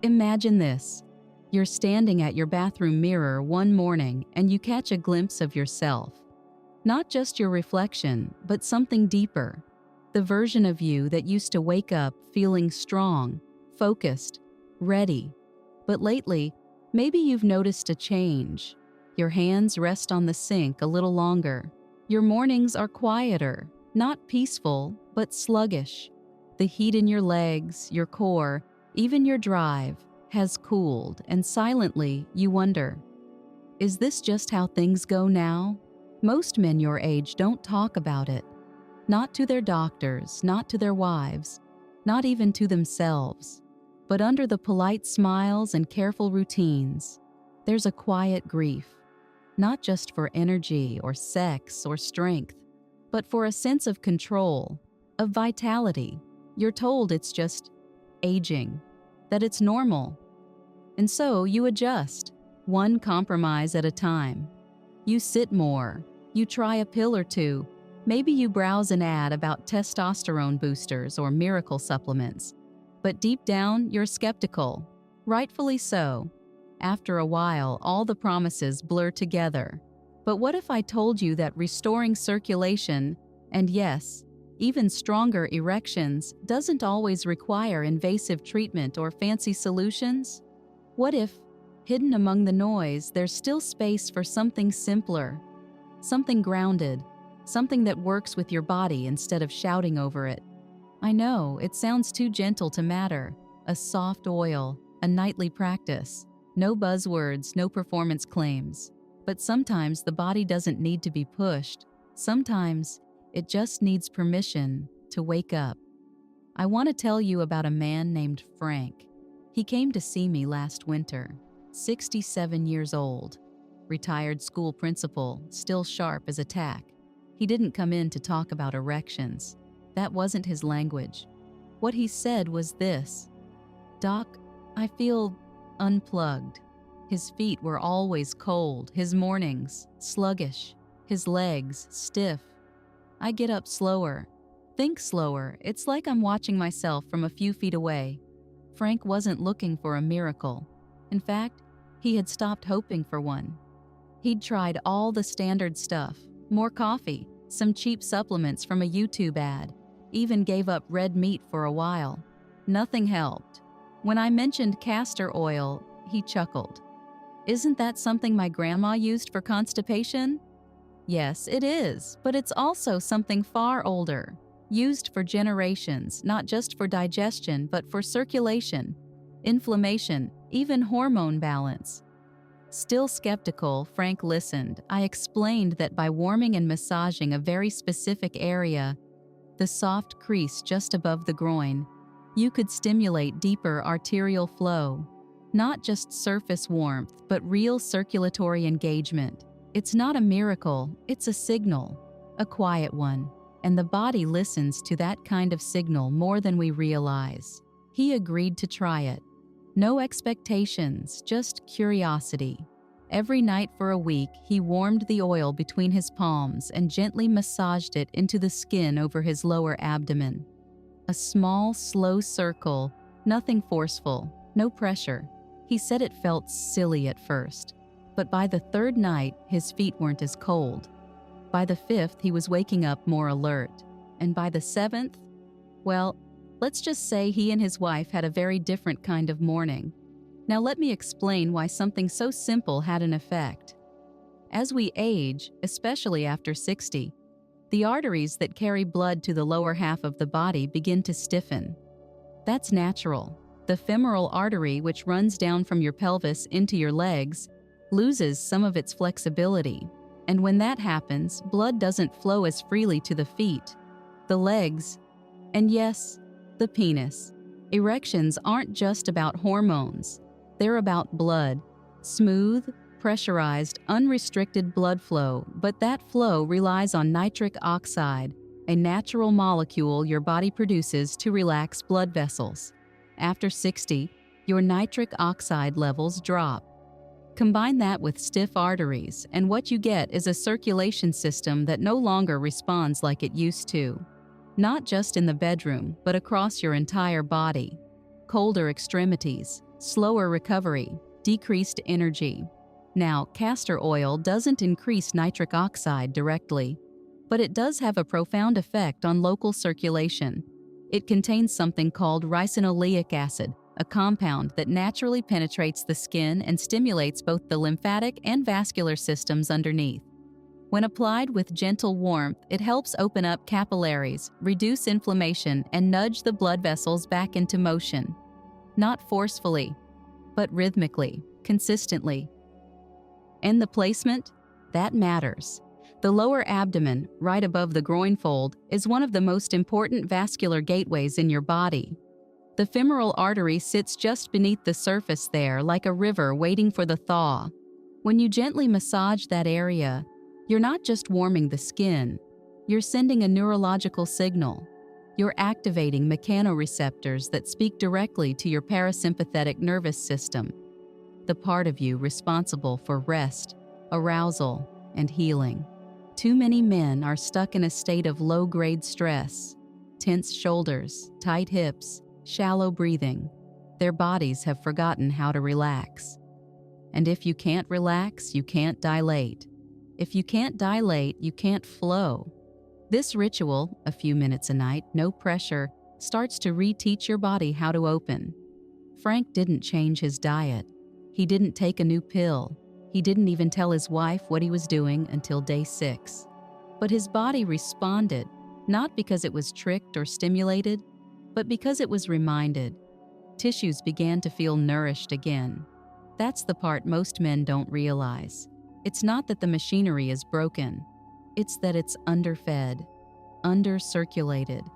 Imagine this. You're standing at your bathroom mirror one morning and you catch a glimpse of yourself. Not just your reflection, but something deeper. The version of you that used to wake up feeling strong, focused, ready. But lately, maybe you've noticed a change. Your hands rest on the sink a little longer. Your mornings are quieter, not peaceful, but sluggish. The heat in your legs, your core, even your drive, has cooled, and silently you wonder, is this just how things go now? Most men your age don't talk about it. Not to their doctors, not to their wives, not even to themselves. But under the polite smiles and careful routines, there's a quiet grief. Not just for energy or sex or strength, but for a sense of control, of vitality. You're told it's just aging, that it's normal. And so you adjust, one compromise at a time. You sit more, you try a pill or two, maybe you browse an ad about testosterone boosters or miracle supplements. But deep down, you're skeptical, rightfully so. After a while, all the promises blur together. But what if I told you that restoring circulation, and yes, even stronger erections, doesn't always require invasive treatment or fancy solutions? What if, hidden among the noise, there's still space for something simpler, something grounded, something that works with your body instead of shouting over it? I know, it sounds too gentle to matter. A soft oil, a nightly practice. No buzzwords, no performance claims. But sometimes the body doesn't need to be pushed. Sometimes it just needs permission to wake up. I want to tell you about a man named Frank. He came to see me last winter, 67 years old, retired school principal, still sharp as a tack. He didn't come in to talk about erections. That wasn't his language. What he said was this: "Doc, I feel unplugged." His feet were always cold, his mornings sluggish, his legs stiff. I get up slower, think slower. It's like I'm watching myself from a few feet away. Frank wasn't looking for a miracle. In fact, he had stopped hoping for one. He'd tried all the standard stuff, more coffee, some cheap supplements from a YouTube ad, even gave up red meat for a while. Nothing helped. When I mentioned castor oil, he chuckled. "Isn't that something my grandma used for constipation?" Yes, it is, but it's also something far older, used for generations, not just for digestion, but for circulation, inflammation, even hormone balance. Still skeptical, Frank listened. I explained that by warming and massaging a very specific area, the soft crease just above the groin, you could stimulate deeper arterial flow. Not just surface warmth, but real circulatory engagement. It's not a miracle, it's a signal, a quiet one, and the body listens to that kind of signal more than we realize. He agreed to try it. No expectations, just curiosity. Every night for a week, he warmed the oil between his palms and gently massaged it into the skin over his lower abdomen. A small, slow circle, nothing forceful, no pressure. He said it felt silly at first, but by the third night, his feet weren't as cold. By the fifth, he was waking up more alert. And by the seventh, well, let's just say he and his wife had a very different kind of morning. Now let me explain why something so simple had an effect. As we age, especially after 60, the arteries that carry blood to the lower half of the body begin to stiffen. That's natural. The femoral artery, which runs down from your pelvis into your legs, loses some of its flexibility. And when that happens, blood doesn't flow as freely to the feet, the legs, and yes, the penis. Erections aren't just about hormones. They're about blood. Smooth, pressurized, unrestricted blood flow, but that flow relies on nitric oxide, a natural molecule your body produces to relax blood vessels. After 60, your nitric oxide levels drop. Combine that with stiff arteries, and what you get is a circulation system that no longer responds like it used to. Not just in the bedroom, but across your entire body. Colder extremities, slower recovery, decreased energy. Now, castor oil doesn't increase nitric oxide directly, but it does have a profound effect on local circulation. It contains something called ricinoleic acid, a compound that naturally penetrates the skin and stimulates both the lymphatic and vascular systems underneath. When applied with gentle warmth, it helps open up capillaries, reduce inflammation, and nudge the blood vessels back into motion. Not forcefully, but rhythmically, consistently. And the placement? That matters. The lower abdomen, right above the groin fold, is one of the most important vascular gateways in your body. The femoral artery sits just beneath the surface there, like a river waiting for the thaw. When you gently massage that area, you're not just warming the skin, you're sending a neurological signal. You're activating mechanoreceptors that speak directly to your parasympathetic nervous system, the part of you responsible for rest, arousal, and healing. Too many men are stuck in a state of low-grade stress, tense shoulders, tight hips, shallow breathing. Their bodies have forgotten how to relax. And if you can't relax, you can't dilate. If you can't dilate, you can't flow. This ritual, a few minutes a night, no pressure, starts to reteach your body how to open. Frank didn't change his diet. He didn't take a new pill. He didn't even tell his wife what he was doing until day 6. But his body responded, not because it was tricked or stimulated, but because it was reminded. Tissues began to feel nourished again. That's the part most men don't realize. It's not that the machinery is broken. It's that it's underfed, undercirculated.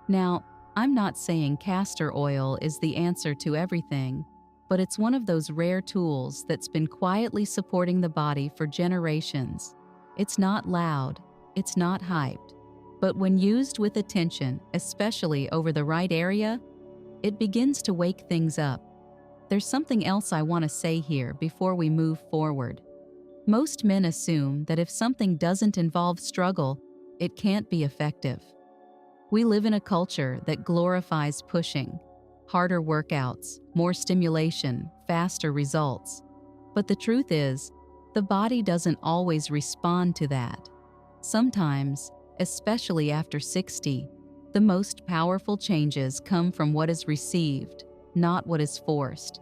Now, I'm not saying castor oil is the answer to everything, but it's one of those rare tools that's been quietly supporting the body for generations. It's not loud, it's not hyped, but when used with attention, especially over the right area, it begins to wake things up. There's something else I want to say here before we move forward. Most men assume that if something doesn't involve struggle, it can't be effective. We live in a culture that glorifies pushing, harder workouts, more stimulation, faster results. But the truth is, the body doesn't always respond to that. Sometimes, especially after 60, the most powerful changes come from what is received, not what is forced.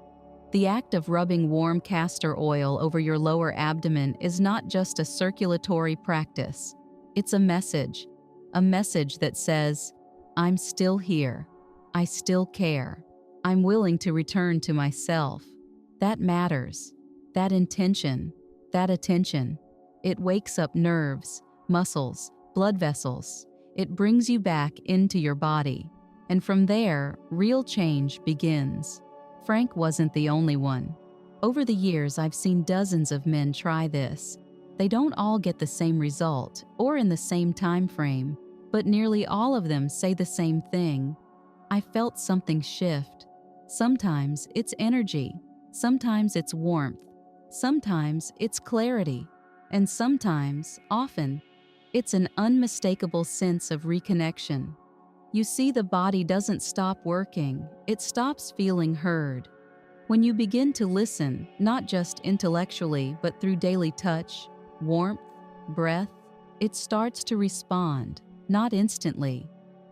The act of rubbing warm castor oil over your lower abdomen is not just a circulatory practice. It's a message that says, I'm still here. I still care. I'm willing to return to myself. That matters. That intention, that attention. It wakes up nerves, muscles, blood vessels. It brings you back into your body. And from there, real change begins. Frank wasn't the only one. Over the years, I've seen dozens of men try this. They don't all get the same result or in the same time frame, but nearly all of them say the same thing. I felt something shift. Sometimes it's energy, sometimes it's warmth, sometimes it's clarity, and sometimes, often, it's an unmistakable sense of reconnection. You see, the body doesn't stop working, it stops feeling heard. When you begin to listen, not just intellectually, but through daily touch, warmth, breath, it starts to respond, not instantly,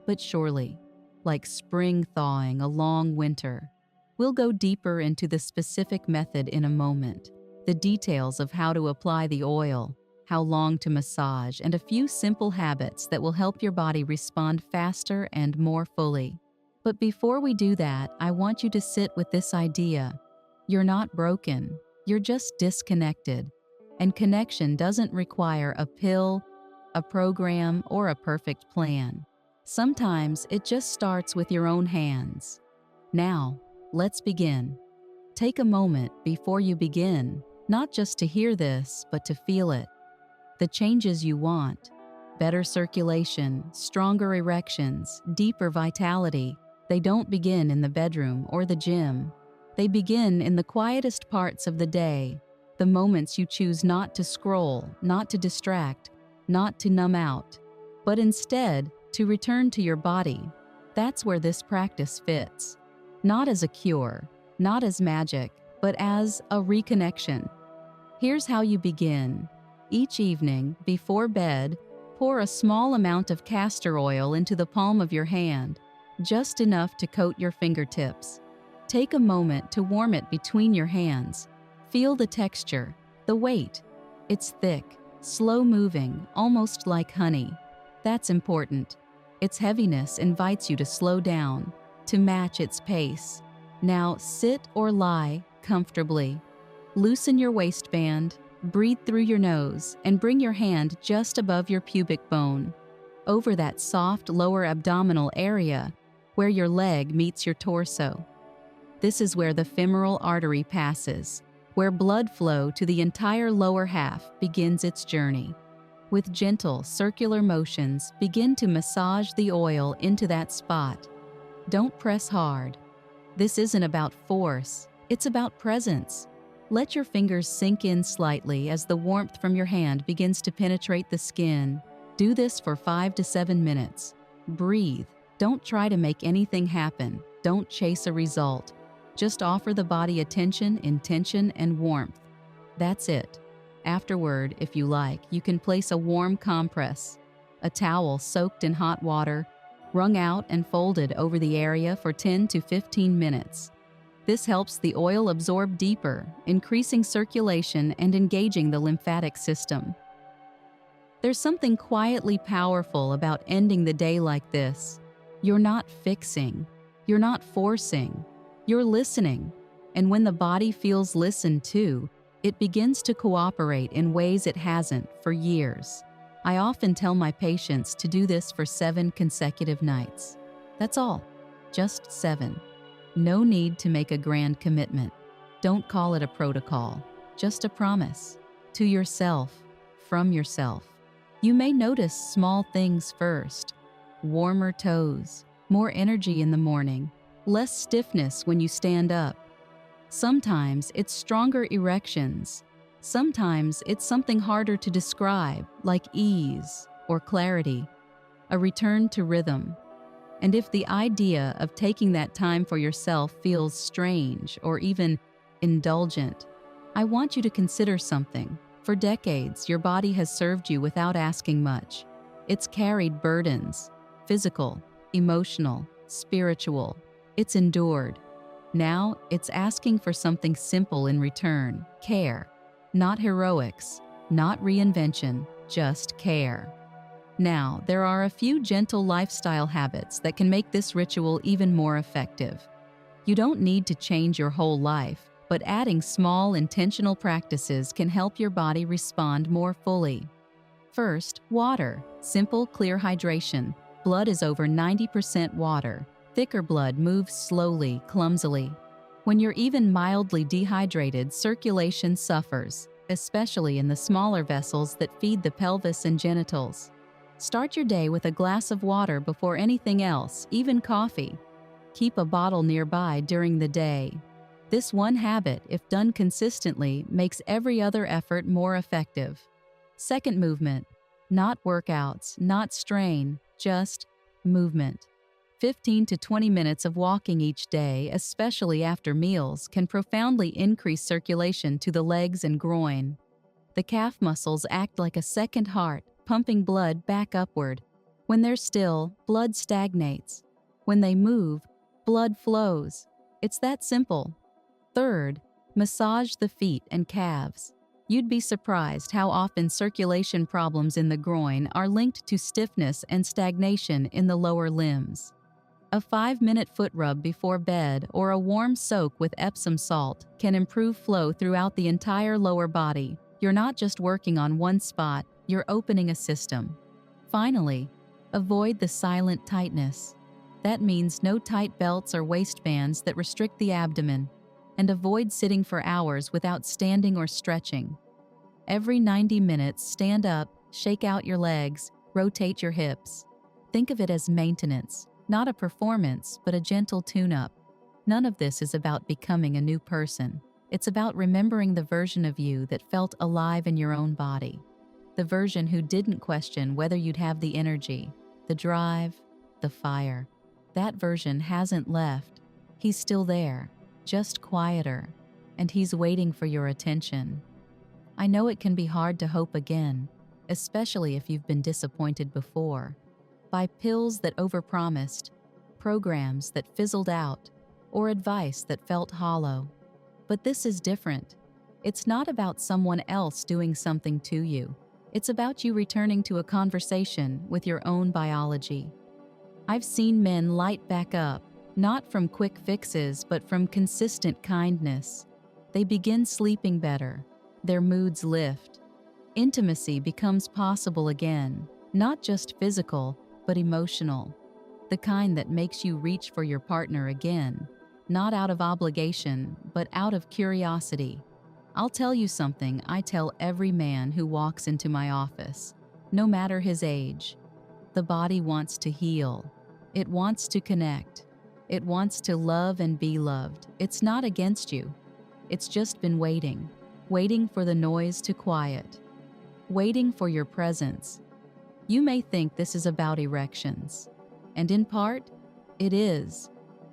but surely, like spring thawing a long winter. We'll go deeper into the specific method in a moment, the details of how to apply the oil, how long to massage, and a few simple habits that will help your body respond faster and more fully. But before we do that, I want you to sit with this idea. You're not broken, you're just disconnected. And connection doesn't require a pill, a program, or a perfect plan. Sometimes it just starts with your own hands. Now, let's begin. Take a moment before you begin, not just to hear this, but to feel it. The changes you want: better circulation, stronger erections, deeper vitality. They don't begin in the bedroom or the gym. They begin in the quietest parts of the day, the moments you choose not to scroll, not to distract, not to numb out, but instead to return to your body. That's where this practice fits. Not as a cure, not as magic, but as a reconnection. Here's how you begin. Each evening, before bed, pour a small amount of castor oil into the palm of your hand, just enough to coat your fingertips. Take a moment to warm it between your hands. Feel the texture, the weight. It's thick, slow-moving, almost like honey. That's important. Its heaviness invites you to slow down, to match its pace. Now sit or lie comfortably. Loosen your waistband, breathe through your nose, and bring your hand just above your pubic bone, over that soft lower abdominal area where your leg meets your torso. This is where the femoral artery passes, where blood flow to the entire lower half begins its journey. With gentle, circular motions, begin to massage the oil into that spot. Don't press hard. This isn't about force, it's about presence. Let your fingers sink in slightly as the warmth from your hand begins to penetrate the skin. Do this for 5 to 7 minutes. Breathe. Don't try to make anything happen. Don't chase a result. Just offer the body attention, intention, and warmth. That's it. Afterward, if you like, you can place a warm compress, a towel soaked in hot water, wrung out and folded over the area for 10 to 15 minutes. This helps the oil absorb deeper, increasing circulation and engaging the lymphatic system. There's something quietly powerful about ending the day like this. You're not fixing, you're not forcing, you're listening. And when the body feels listened to, it begins to cooperate in ways it hasn't for years. I often tell my patients to do this for 7 consecutive nights. That's all, just 7. No need to make a grand commitment. Don't call it a protocol, just a promise. To yourself, from yourself. You may notice small things first. Warmer toes, more energy in the morning, less stiffness when you stand up. Sometimes it's stronger erections. Sometimes it's something harder to describe, like ease or clarity, a return to rhythm. And if the idea of taking that time for yourself feels strange or even indulgent, I want you to consider something. For decades, your body has served you without asking much. It's carried burdens, physical, emotional, spiritual. It's endured. Now, it's asking for something simple in return: care. Not heroics, not reinvention, just care. Now, there are a few gentle lifestyle habits that can make this ritual even more effective. You don't need to change your whole life, but adding small, intentional practices can help your body respond more fully. First, water. Simple, clear hydration. Blood is over 90% water. Thicker blood moves slowly, clumsily. When you're even mildly dehydrated, circulation suffers, especially in the smaller vessels that feed the pelvis and genitals. Start your day with a glass of water before anything else, even coffee. Keep a bottle nearby during the day. This one habit, if done consistently, makes every other effort more effective. Second, movement. Not workouts, not strain, just movement. 15 to 20 minutes of walking each day, especially after meals, can profoundly increase circulation to the legs and groin. The calf muscles act like a second heart, pumping blood back upward. When they're still, blood stagnates. When they move, blood flows. It's that simple. Third, massage the feet and calves. You'd be surprised how often circulation problems in the groin are linked to stiffness and stagnation in the lower limbs. A 5-minute foot rub before bed or a warm soak with Epsom salt can improve flow throughout the entire lower body. You're not just working on one spot, you're opening a system. Finally, avoid the silent tightness. That means no tight belts or waistbands that restrict the abdomen, and avoid sitting for hours without standing or stretching. Every 90 minutes, stand up, shake out your legs, rotate your hips. Think of it as maintenance, not a performance, but a gentle tune-up. None of this is about becoming a new person. It's about remembering the version of you that felt alive in your own body. The version who didn't question whether you'd have the energy, the drive, the fire. That version hasn't left. He's still there, just quieter, and he's waiting for your attention. I know it can be hard to hope again, especially if you've been disappointed before, by pills that overpromised, programs that fizzled out, or advice that felt hollow. But this is different. It's not about someone else doing something to you. It's about you returning to a conversation with your own biology. I've seen men light back up, not from quick fixes, but from consistent kindness. They begin sleeping better. Their moods lift. Intimacy becomes possible again, not just physical, but emotional. The kind that makes you reach for your partner again, not out of obligation, but out of curiosity. I'll tell you something I tell every man who walks into my office, no matter his age. The body wants to heal. It wants to connect. It wants to love and be loved. It's not against you. It's just been waiting for the noise to quiet, waiting for your presence. You may think this is about erections, and in part, it is.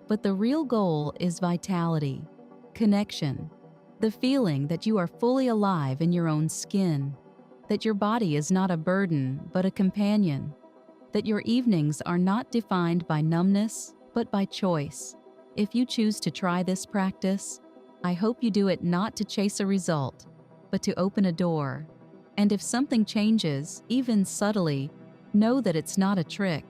But the real goal is vitality, connection, the feeling that you are fully alive in your own skin, that your body is not a burden but a companion, that your evenings are not defined by numbness but by choice. If you choose to try this practice, I hope you do it not to chase a result, but to open a door. And if something changes, even subtly, know that it's not a trick.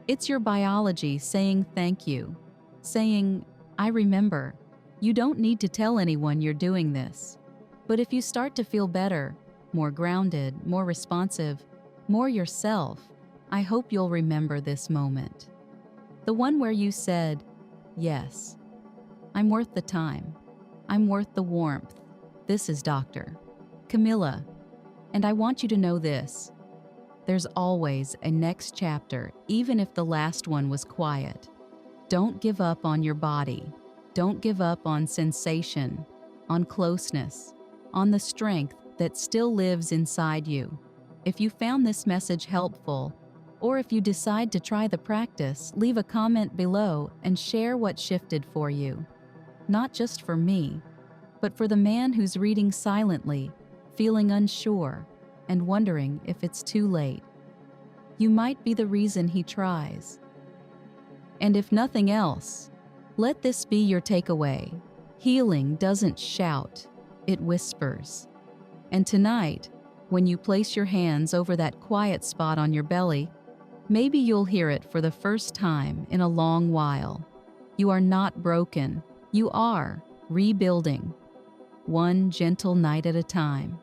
It's your biology saying thank you, saying, I remember. You don't need to tell anyone you're doing this. But if you start to feel better, more grounded, more responsive, more yourself, I hope you'll remember this moment. The one where you said, yes, I'm worth the time. I'm worth the warmth. This is Dr. Camila. And I want you to know this. There's always a next chapter, even if the last one was quiet. Don't give up on your body. Don't give up on sensation, on closeness, on the strength that still lives inside you. If you found this message helpful, or if you decide to try the practice, leave a comment below and share what shifted for you. Not just for me, but for the man who's reading silently, feeling unsure, and wondering if it's too late. You might be the reason he tries. And if nothing else, let this be your takeaway. Healing doesn't shout, it whispers. And tonight, when you place your hands over that quiet spot on your belly, maybe you'll hear it for the first time in a long while. You are not broken. You are rebuilding, one gentle night at a time.